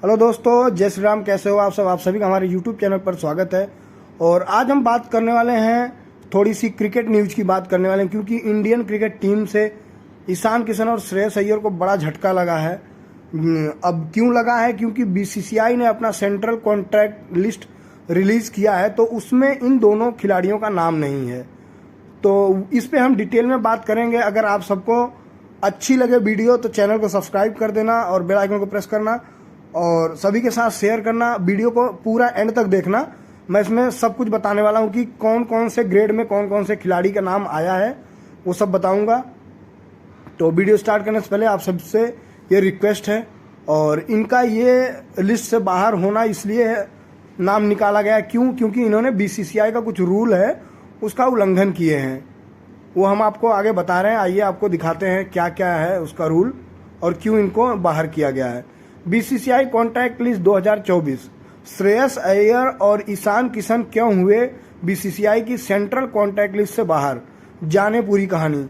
Hello दोस्तों, जय श्री राम। कैसे हो आप सभी का हमारे यूट्यूब चैनल पर स्वागत है। और आज हम बात करने वाले हैं, थोड़ी सी क्रिकेट न्यूज़ की बात करने वाले हैं, क्योंकि इंडियन क्रिकेट टीम से ईशान किशन और श्रेयस अय्यर को बड़ा झटका लगा है। अब क्यों लगा है? क्योंकि बीसीसीआई ने अपना सेंट्रल कॉन्ट्रैक्ट लिस्ट रिलीज़ किया है, तो उसमें इन दोनों खिलाड़ियों का नाम नहीं है। तो इस पे हम डिटेल में बात करेंगे। अगर आप सबको अच्छी लगे वीडियो तो चैनल को सब्सक्राइब कर देना और बेल आइकन को प्रेस करना और सभी के साथ शेयर करना। वीडियो को पूरा एंड तक देखना। मैं इसमें सब कुछ बताने वाला हूँ कि कौन कौन से ग्रेड में कौन कौन से खिलाड़ी का नाम आया है, वो सब बताऊँगा। तो वीडियो स्टार्ट करने से पहले आप सबसे ये रिक्वेस्ट है, और इनका ये लिस्ट से बाहर होना इसलिए नाम निकाला गया क्यों? क्योंकि इन्होंने बीसीसीआई का कुछ रूल है उसका उल्लंघन किए हैं। वो हम आपको आगे बता रहे हैं। आइए आपको दिखाते हैं क्या क्या है उसका रूल और क्यों इनको बाहर किया गया है। BCCI contract list 2024, Shreyas Iyer और ईशान किशन क्यों हुए बीसीसीआई की सेंट्रल कॉन्ट्रैक्ट लिस्ट से बाहर, जाने पूरी कहानी।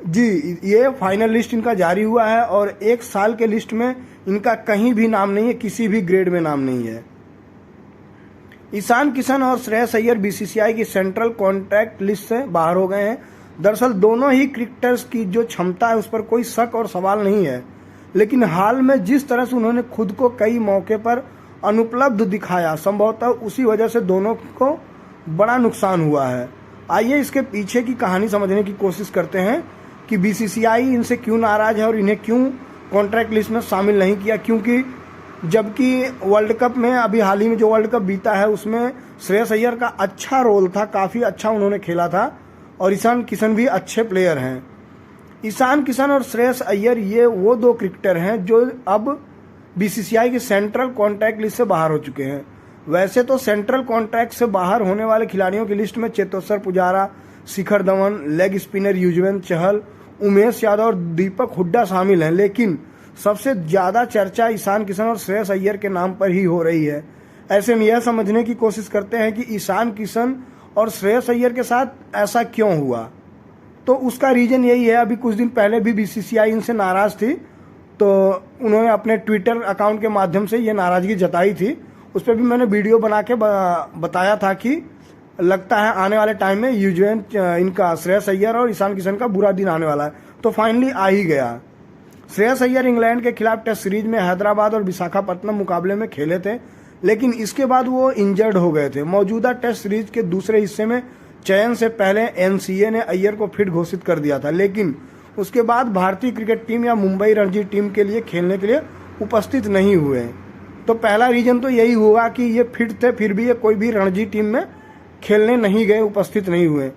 जी, ये फाइनल लिस्ट इनका जारी हुआ है और एक साल के लिस्ट में इनका कहीं भी नाम नहीं है, किसी भी ग्रेड में नाम नहीं है। ईशान किशन और श्रेयस अय्यर बीसीसीआई की सेंट्रल कॉन्ट्रैक्ट लिस्ट से बाहर हो गए हैं। दरअसल दोनों ही क्रिकेटर्स की जो क्षमता है उस पर कोई शक और सवाल नहीं है, लेकिन हाल में जिस तरह से उन्होंने खुद को कई मौके पर अनुपलब्ध दिखाया, संभवतः उसी वजह से दोनों को बड़ा नुकसान हुआ है। आइए इसके पीछे की कहानी समझने की कोशिश करते हैं कि बीसीसीआई इनसे क्यों नाराज है और इन्हें क्यों कॉन्ट्रैक्ट लिस्ट में शामिल नहीं किया। क्योंकि जबकि वर्ल्ड कप में, अभी हाल ही में जो वर्ल्ड कप बीता है, उसमें श्रेयस अय्यर का अच्छा रोल था, काफ़ी अच्छा उन्होंने खेला था, और ईशान किशन भी अच्छे प्लेयर हैं। ईशान किशन और श्रेयस अय्यर ये वो दो क्रिकेटर हैं जो अब बीसीसीआई की सेंट्रल कॉन्ट्रैक्ट लिस्ट से बाहर हो चुके हैं। वैसे तो सेंट्रल कॉन्ट्रैक्ट से बाहर होने वाले खिलाड़ियों की लिस्ट में चेतेश्वर पुजारा, शिखर धवन, लेग स्पिनर युजवेंद्र चहल, उमेश यादव और दीपक हुड्डा शामिल हैं, लेकिन सबसे ज़्यादा चर्चा ईशान किशन और श्रेयस अय्यर के नाम पर ही हो रही है। ऐसे में यह समझने की कोशिश करते हैं कि ईशान किशन और श्रेयस अय्यर के साथ ऐसा क्यों हुआ। तो उसका रीज़न यही है, अभी कुछ दिन पहले भी बीसीसीआई इनसे नाराज़ थी, तो उन्होंने अपने ट्विटर अकाउंट के माध्यम से ये नाराज़गी जताई थी। उस पर भी मैंने वीडियो बना के बताया था कि लगता है आने वाले टाइम में युजवेंद्र, इनका श्रेयस अय्यर और ईशान किशन का बुरा दिन आने वाला है। तो फाइनली आ ही गया। श्रेयस अय्यर इंग्लैंड के खिलाफ टेस्ट सीरीज में हैदराबाद और विशाखापट्टनम मुकाबले में खेले थे, लेकिन इसके बाद वो इंजर्ड हो गए थे। मौजूदा टेस्ट सीरीज के दूसरे हिस्से में चयन से पहले एनसीए ने अय्यर को फिट घोषित कर दिया था, लेकिन उसके बाद भारतीय क्रिकेट टीम या मुंबई रणजी टीम के लिए खेलने के लिए उपस्थित नहीं हुए। तो पहला रीजन तो यही होगा कि ये फिट थे, फिर भी ये कोई भी रणजी टीम में खेलने नहीं गए, उपस्थित नहीं हुए।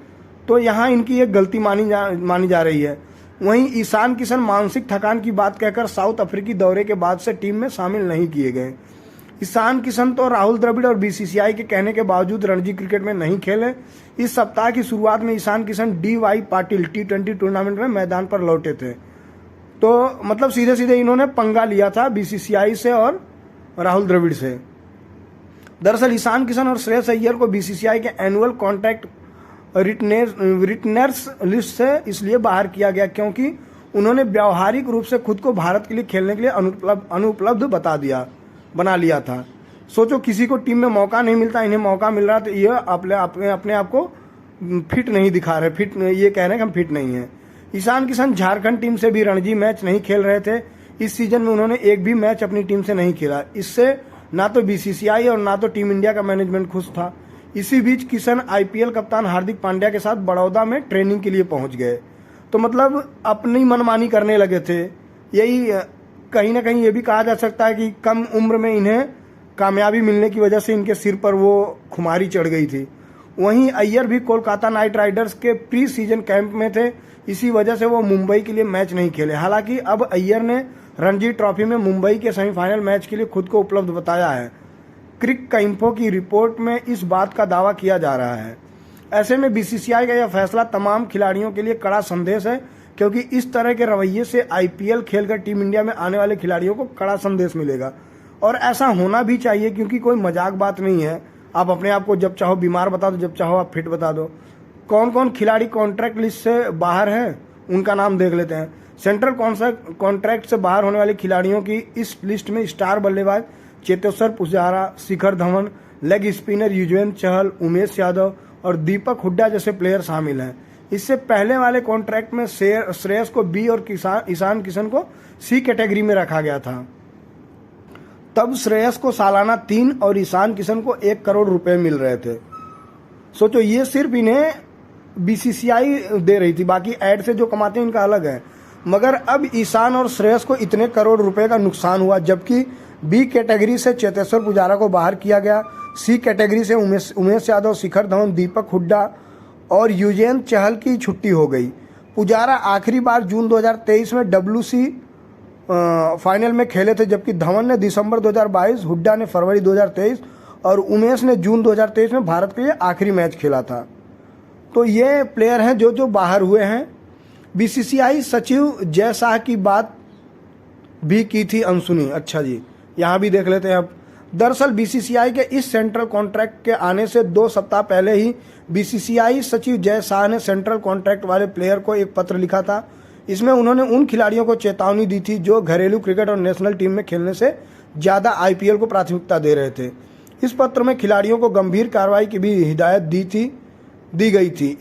तो यहाँ इनकी एक गलती मानी जा रही है। वहीं ईशान किशन मानसिक थकान की बात कहकर साउथ अफ्रीकी दौरे के बाद से टीम में शामिल नहीं किए गए। ईशान किशन तो राहुल द्रविड़ और बीसीसीआई के कहने के बावजूद रणजी क्रिकेट में नहीं खेले। इस सप्ताह की शुरुआत में Ishan Kishan DY Patil T20 tournament में मैदान पर लौटे थे। तो मतलब सीधे सीधे इन्होंने पंगा लिया था बीसीसीआई से और राहुल द्रविड़ से। दरअसल ईशान किशन और श्रेयस अय्यर को बीसीसीआई के एनुअल कॉन्ट्रैक्ट रिटनर्स लिस्ट से इसलिए बाहर किया गया क्योंकि उन्होंने व्यावहारिक रूप से खुद को भारत के लिए खेलने के लिए अनुपलब्ध बना लिया था। सोचो, किसी को टीम में मौका नहीं मिलता, इन्हें मौका मिल रहा, तो ये अपने आप को फिट नहीं दिखा रहे, ये कह रहे हैं कि हम फिट नहीं हैं। ईशान किशन झारखंड टीम से भी रणजी मैच नहीं खेल रहे थे। इस सीजन में उन्होंने एक भी मैच अपनी टीम से नहीं खेला। इससे ना तो बीसीसीआई और ना तो टीम इंडिया का मैनेजमेंट खुश था। इसी बीच किशन IPL कप्तान हार्दिक पांड्या के साथ बड़ौदा में ट्रेनिंग के लिए पहुंच गए। तो मतलब अपनी मनमानी करने लगे थे। यही कहीं ना कहीं ये भी कहा जा सकता है कि कम उम्र में इन्हें कामयाबी मिलने की वजह से इनके सिर पर वो खुमारी चढ़ गई थी। वहीं अय्यर भी कोलकाता नाइट राइडर्स के प्री सीजन कैंप में थे, इसी वजह से वो मुंबई के लिए मैच नहीं खेले। हालांकि अब अय्यर ने रणजी ट्रॉफी में मुंबई के सेमीफाइनल मैच के लिए खुद को उपलब्ध बताया है। क्रिक इंफो की रिपोर्ट में इस बात का दावा किया जा रहा है। ऐसे में बीसीसीआई का यह फैसला तमाम खिलाड़ियों के लिए कड़ा संदेश है, क्योंकि इस तरह के रवैये से IPL खेलकर टीम इंडिया में आने वाले खिलाड़ियों को कड़ा संदेश मिलेगा। और ऐसा होना भी चाहिए, क्योंकि कोई मजाक बात नहीं है। आप अपने आप को जब चाहो बीमार बता दो, जब चाहो आप फिट बता दो। कौन कौन खिलाड़ी कॉन्ट्रैक्ट लिस्ट से बाहर हैं उनका नाम देख लेते हैं। सेंट्रल कॉन्ट्रैक्ट से बाहर होने वाले खिलाड़ियों की इस लिस्ट में स्टार बल्लेबाज चेतेश्वर पुजारा, शिखर धवन, लेग स्पिनर युजवेंद्र चहल, उमेश यादव और दीपक हुड्डा जैसे प्लेयर शामिल हैं। इससे पहले वाले कॉन्ट्रैक्ट में श्रेयस को बी और ईशान किशन को सी कैटेगरी में रखा गया था। तब श्रेयस को सालाना 3 और ईशान किशन को 1 करोड़ रुपए मिल रहे थे। सोचो, ये सिर्फ इन्हें बीसीसीआई दे रही थी, बाकी ऐड से जो कमाते हैं इनका अलग है। मगर अब ईशान और श्रेयस को इतने करोड़ रुपए का नुकसान हुआ, जबकि बी कैटेगरी से चेतेश्वर पुजारा को बाहर किया गया, सी कैटेगरी से उमेश यादव, शिखर धवन, दीपक हुड्डा और युजवेंद्र चहल की छुट्टी हो गई। पुजारा आखिरी बार जून 2023 में WC फाइनल में खेले थे, जबकि धवन ने दिसंबर 2022, हुड्डा ने फरवरी 2023 और उमेश ने जून 2023 में भारत के लिए आखिरी मैच खेला था। तो ये प्लेयर हैं जो बाहर हुए हैं। बीसीसीआई सचिव जय शाह की बात भी की थी अनसुनी। अच्छा जी, यहाँ भी देख लेते हैं अब। दरअसल बीसीसीआई के इस सेंट्रल कॉन्ट्रैक्ट के आने से 2 सप्ताह पहले ही बीसीसीआई सचिव जय शाह ने सेंट्रल कॉन्ट्रैक्ट वाले प्लेयर को एक पत्र लिखा था। इसमें उन्होंने उन खिलाड़ियों को चेतावनी दी थी जो घरेलू क्रिकेट और नेशनल टीम में खेलने से ज़्यादा आईपीएल को प्राथमिकता दे रहे थे। इस पत्र में खिलाड़ियों को गंभीर कार्रवाई की भी हिदायत दी गई थी।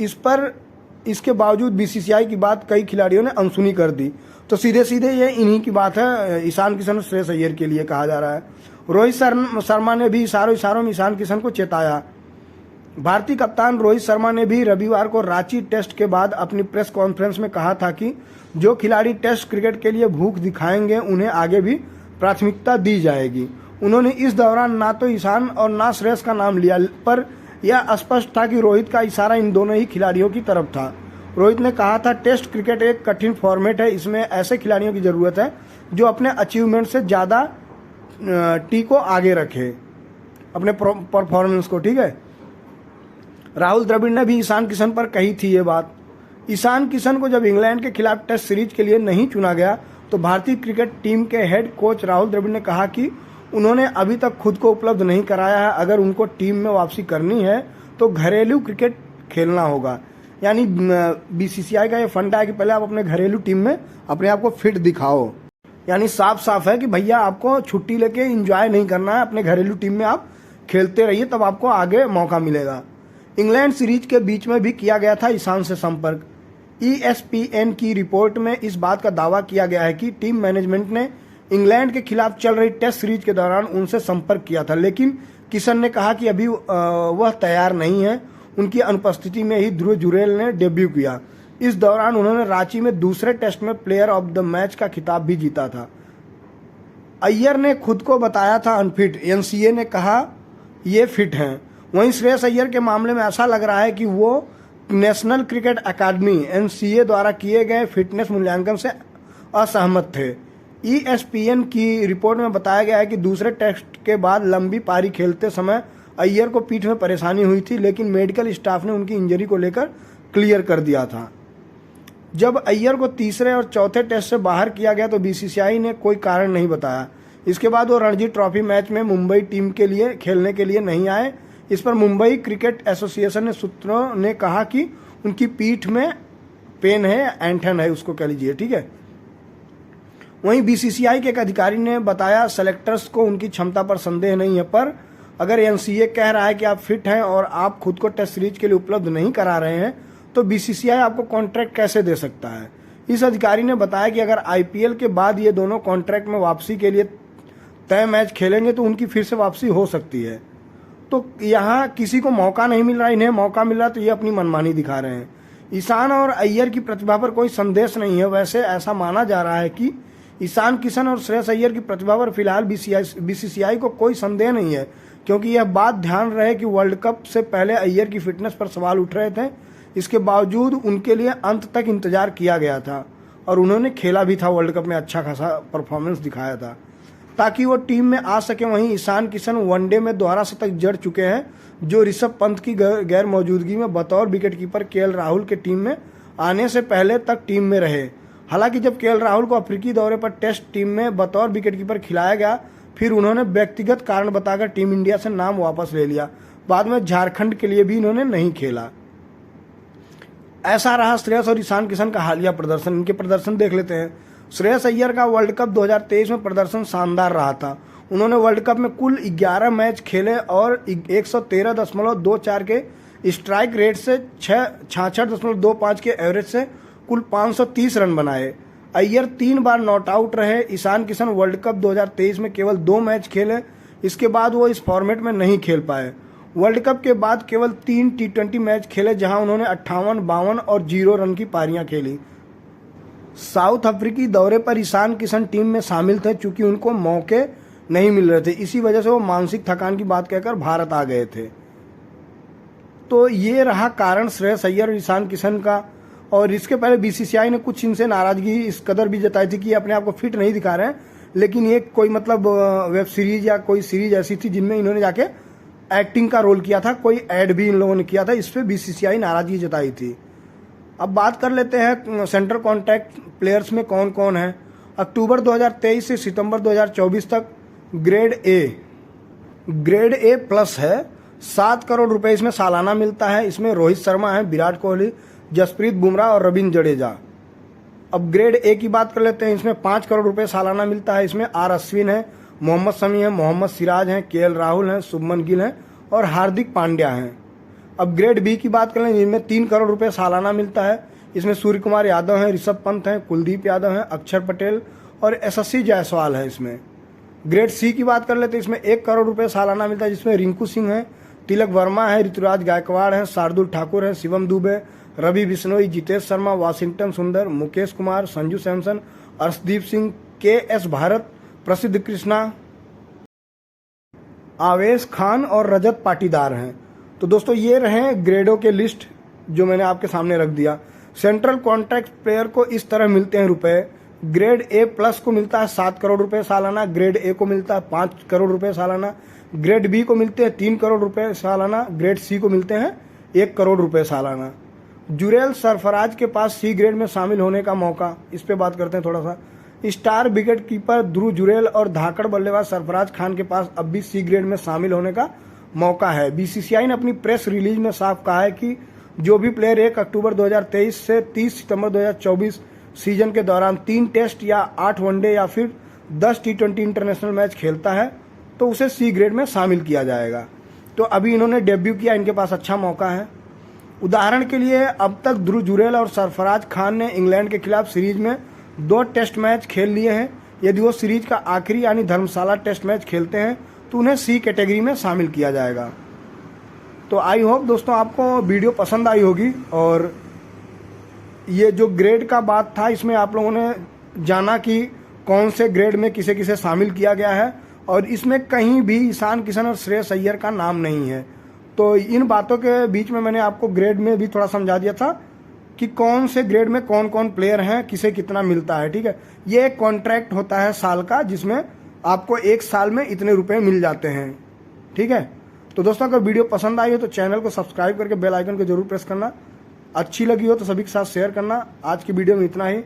इसके बावजूद बीसीसीआई की बात कई खिलाड़ियों ने अनसुनी कर दी। तो सीधे सीधे ये इन्हीं की बात है, ईशान किशन और श्रेयस अय्यर के लिए कहा जा रहा है। रोहित शर्मा ने भी इशारों में ईशान किशन को चेताया। भारतीय कप्तान रोहित शर्मा ने भी रविवार को रांची टेस्ट के बाद अपनी प्रेस कॉन्फ्रेंस में कहा था कि जो खिलाड़ी टेस्ट क्रिकेट के लिए भूख दिखाएंगे उन्हें आगे भी प्राथमिकता दी जाएगी। उन्होंने इस दौरान ना तो ईशान और ना श्रेयस का नाम लिया, पर यह स्पष्ट था कि रोहित का इशारा इन दोनों ही खिलाड़ियों की तरफ था। रोहित ने कहा था, टेस्ट क्रिकेट एक कठिन फॉर्मेट है, इसमें ऐसे खिलाड़ियों की ज़रूरत है जो अपने अचीवमेंट से ज़्यादा टी को आगे रखे, अपने परफॉर्मेंस को। ठीक है, राहुल द्रविड़ ने भी ईशान किशन पर कही थी ये बात। ईशान किशन को जब इंग्लैंड के खिलाफ टेस्ट सीरीज के लिए नहीं चुना गया तो भारतीय क्रिकेट टीम के हेड कोच राहुल द्रविड़ ने कहा कि उन्होंने अभी तक खुद को उपलब्ध नहीं कराया है। अगर उनको टीम में वापसी करनी है तो घरेलू क्रिकेट खेलना होगा। यानी बीसीसीआई का ये फंडा है कि पहले आप अपने घरेलू टीम में अपने आप को फिट दिखाओ। यानी साफ साफ है कि भैया आपको छुट्टी लेके एंजॉय नहीं करना है, अपने घरेलू टीम में आप खेलते रहिए, तब आपको आगे मौका मिलेगा। इंग्लैंड सीरीज के बीच में भी किया गया था ईशान से संपर्क। ESPN की रिपोर्ट में इस बात का दावा किया गया है कि टीम मैनेजमेंट ने इंग्लैंड के खिलाफ चल रही टेस्ट सीरीज के दौरान उनसे संपर्क किया था, लेकिन किशन ने कहा कि अभी वह तैयार नहीं है। उनकी अनुपस्थिति में ही ध्रुव जुरेल ने डेब्यू किया। इस दौरान उन्होंने रांची में दूसरे टेस्ट में प्लेयर ऑफ द मैच का खिताब भी जीता था। अय्यर ने खुद को बताया था अनफिट, NCA ने कहा ये फिट हैं। वहीं श्रेयस अय्यर के मामले में ऐसा लग रहा है कि वो नेशनल क्रिकेट अकादमी NCA द्वारा किए गए फिटनेस मूल्यांकन से असहमत थे। ESPN की रिपोर्ट में बताया गया है कि दूसरे टेस्ट के बाद लंबी पारी खेलते समय अय्यर को पीठ में परेशानी हुई थी, लेकिन मेडिकल स्टाफ ने उनकी इंजरी को लेकर क्लियर कर दिया था। जब अय्यर को तीसरे और चौथे टेस्ट से बाहर किया गया तो बीसीसीआई ने कोई कारण नहीं बताया। इसके बाद वो रणजी ट्रॉफी मैच में मुंबई टीम के लिए खेलने के लिए नहीं आए। इस पर मुंबई क्रिकेट एसोसिएशन ने सूत्रों ने कहा कि उनकी पीठ में पेन है, ऐंठन है, उसको कह लीजिए। ठीक है, वहीं बीसीसीआई के एक अधिकारी ने बताया सेलेक्टर्स को उनकी क्षमता पर संदेह नहीं है, पर अगर NCA कह रहा है कि आप फिट हैं और आप खुद को टेस्ट सीरीज के लिए उपलब्ध नहीं करा रहे हैं तो बीसीसीआई आपको कॉन्ट्रैक्ट कैसे दे सकता है। इस अधिकारी ने बताया कि अगर IPL के बाद ये दोनों कॉन्ट्रैक्ट में वापसी के लिए तय मैच खेलेंगे तो उनकी फिर से वापसी हो सकती है। तो यहाँ किसी को मौका नहीं मिल रहा, इन्हें मौका मिल रहा, तो ये अपनी मनमानी दिखा रहे हैं। ईशान और अय्यर की प्रतिभा पर कोई संदेश नहीं है। वैसे ऐसा माना जा रहा है कि ईशान किशन और श्रेयस अय्यर की प्रतिभा पर फिलहाल बीसीसीआई को कोई संदेह नहीं है, क्योंकि यह बात ध्यान रहे कि वर्ल्ड कप से पहले अय्यर की फिटनेस पर सवाल उठ रहे थे। इसके बावजूद उनके लिए अंत तक इंतजार किया गया था और उन्होंने खेला भी था, वर्ल्ड कप में अच्छा खासा परफॉर्मेंस दिखाया था ताकि वो टीम में आ सके। वहीं ईशान किशन वनडे में दोहरा शतक जड़ चुके हैं, जो ऋषभ पंत की गैर मौजूदगी में बतौर विकेटकीपर KL राहुल के टीम में आने से पहले तक टीम में रहे। हालांकि जब KL राहुल को अफ्रीकी दौरे पर टेस्ट टीम में बतौर विकेटकीपर खिलाया गया, फिर उन्होंने व्यक्तिगत कारण बताकर टीम इंडिया से नाम वापस ले लिया। बाद में झारखंड के लिए भी इन्होंने नहीं खेला। ऐसा रहा श्रेयस और ईशान किशन का हालिया प्रदर्शन। इनके प्रदर्शन देख लेते हैं। श्रेयस अय्यर का वर्ल्ड कप 2023 में प्रदर्शन शानदार रहा था। उन्होंने वर्ल्ड कप में कुल 11 मैच खेले और 113.24 के स्ट्राइक रेट से 66.25 के एवरेज से कुल 530 रन बनाए। अय्यर 3 बार नॉट आउट रहे। ईशान किशन वर्ल्ड कप 2023 में केवल 2 मैच खेले, इसके बाद वो इस फॉर्मेट में नहीं खेल पाए। वर्ल्ड कप के बाद केवल 3 T20 मैच खेले, जहां उन्होंने 58, 52 और 0 रन की पारियां खेली। साउथ अफ्रीकी दौरे पर ईशान किशन टीम में शामिल थे, चूंकि उनको मौके नहीं मिल रहे थे, इसी वजह से वो मानसिक थकान की बात कहकर भारत आ गए थे। तो ये रहा कारण श्रेयस अय्यर और ईशान किशन का। और इसके पहले बीसीसीआई ने कुछ इनसे नाराजगी इस कदर भी जताई थी कि ये अपने आप को फिट नहीं दिखा रहे हैं, लेकिन ये कोई मतलब वेब सीरीज या कोई सीरीज ऐसी थी जिनमें इन्होंने जाके एक्टिंग का रोल किया था, कोई ऐड भी इन लोगों ने किया था, इस पर बीसीसीआई नाराजगी जताई थी। अब बात कर लेते हैं सेंट्रल कॉन्ट्रैक्ट प्लेयर्स में कौन कौन है। अक्टूबर 2023 से सितंबर 2024 तक ग्रेड ए प्लस है, 7 करोड़ रुपए इसमें सालाना मिलता है। इसमें रोहित शर्मा है, विराट कोहली, जसप्रीत बुमराह और रविंद्र जडेजा। अब ग्रेड ए की बात कर लेते हैं, इसमें 5 करोड़ रुपए सालाना मिलता है। इसमें आर अश्विन है, मोहम्मद शमी है, मोहम्मद सिराज हैं, केएल राहुल हैं, शुभमन गिल हैं और हार्दिक पांड्या हैं। अब ग्रेड बी की बात करें, इनमें 3 करोड़ रुपए सालाना मिलता है। इसमें सूर्य कुमार यादव हैं, ऋषभ पंत हैं, कुलदीप यादव हैं, अक्षर पटेल और यशस्वी जायसवाल है इसमें। ग्रेड सी की बात कर लेते हैं, इसमें 1 करोड़ रुपए सालाना मिलता है, जिसमें रिंकू सिंह है, तिलक वर्मा है, ऋतुराज गायकवाड़ हैं, शार्दुल ठाकुर हैं, शिवम दुबे, रवि बिश्नोई, जितेश शर्मा, वाशिंगटन सुंदर, मुकेश कुमार, संजू सैमसन, अर्शदीप सिंह, के.एस. भारत, प्रसिद्ध कृष्णा, आवेश खान और रजत पाटीदार हैं। तो दोस्तों ये रहे ग्रेडों के लिस्ट जो मैंने आपके सामने रख दिया। सेंट्रल कॉन्ट्रैक्ट प्लेयर को इस तरह मिलते हैं रुपए। ग्रेड ए प्लस को मिलता है 7 करोड़ रुपए सालाना, ग्रेड ए को मिलता है 5 करोड़ रुपए सालाना, ग्रेड बी को मिलते हैं 3 करोड़ रुपए सालाना, ग्रेड सी को मिलते हैं 1 करोड़ रुपए सालाना। जुरेल सरफराज के पास सी ग्रेड में शामिल होने का मौका, इस पे बात करते हैं थोड़ा सा। स्टार विकेट कीपर ध्रुव जुरेल और धाकड़ बल्लेबाज सरफराज खान के पास अब भी सी ग्रेड में शामिल होने का मौका है। बीसीसीआई ने अपनी प्रेस रिलीज में साफ कहा है कि जो भी प्लेयर 1 अक्टूबर 2023 से 30 सितंबर 2024 सीजन के दौरान 3 टेस्ट या 8 वनडे या फिर 10 T20 इंटरनेशनल मैच खेलता है तो उसे सी ग्रेड में शामिल किया जाएगा। तो अभी इन्होंने डेब्यू किया, इनके पास अच्छा मौका है। उदाहरण के लिए अब तक ध्रुव जुरेल और सरफराज खान ने इंग्लैंड के खिलाफ सीरीज में 2 टेस्ट मैच खेल लिए हैं। यदि वो सीरीज का आखिरी यानी धर्मशाला टेस्ट मैच खेलते हैं तो उन्हें सी कैटेगरी में शामिल किया जाएगा। तो आई होप दोस्तों आपको वीडियो पसंद आई होगी और ये जो ग्रेड का बात था इसमें आप लोगों ने जाना कि कौन से ग्रेड में किसे किसे शामिल किया गया है और इसमें कहीं भी ईशान किशन और श्रेयस अय्यर का नाम नहीं है। तो इन बातों के बीच में मैंने आपको ग्रेड में भी थोड़ा समझा दिया था कि कौन से ग्रेड में कौन कौन प्लेयर हैं, किसे कितना मिलता है। ठीक है, ये एक कॉन्ट्रैक्ट होता है साल का जिसमें आपको 1 साल में इतने रुपए मिल जाते हैं। ठीक है, तो दोस्तों अगर वीडियो पसंद आई हो तो चैनल को सब्सक्राइब करके बेल आइकन को जरूर प्रेस करना। अच्छी लगी हो तो सभी के साथ शेयर करना। आज की वीडियो में इतना ही,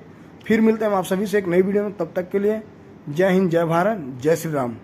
फिर मिलते हैं हम आप सभी से एक नई वीडियो में। तब तक के लिए जय हिंद, जय भारत, जय श्री राम।